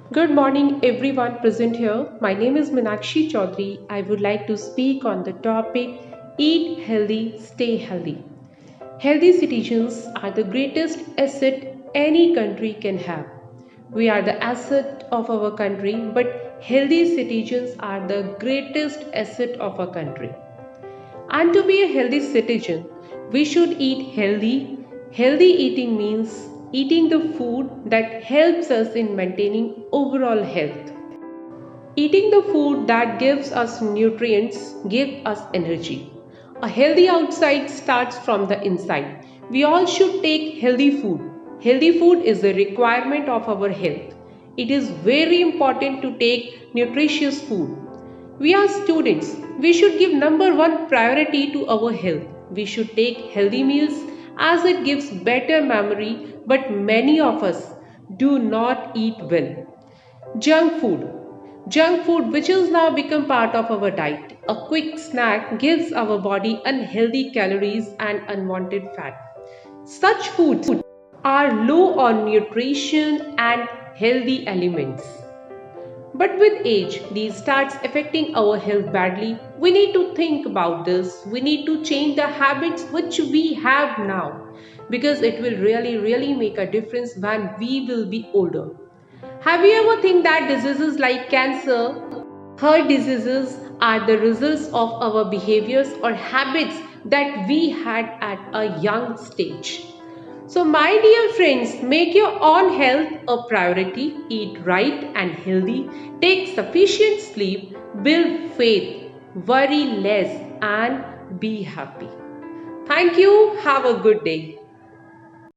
Good morning, everyone present here. My name is Meenakshi Chaudhary. I would like to speak on the topic Eat Healthy, Stay Healthy. Healthy citizens are the greatest asset any country can have. We are the asset of our country, but healthy citizens are the greatest asset of our country. And to be a healthy citizen, we should eat healthy. Healthy eating means eating the food that helps us in maintaining overall health. Eating the food that gives us nutrients gives us energy. A healthy outside starts from the inside. We all should take healthy food. Healthy food is a requirement of our health. It is very important to take nutritious food. We are students. We should give number one priority to our health. We should take healthy meals as it gives better memory, but many of us do not eat well. Junk food. Junk food, which has now become part of our diet. A quick snack gives our body unhealthy calories and unwanted fat. Such foods are low on nutrition and healthy elements. But with age, these starts affecting our health badly. We need to think about this. We need to change the habits which we have now because it will really make a difference when we will be older. Have you ever think that diseases like cancer, heart diseases are the results of our behaviors or habits that we had at a young stage? So, my dear friends, make your own health a priority, eat right and healthy, take sufficient sleep, build faith, worry less, and be happy. Thank you. Have a good day.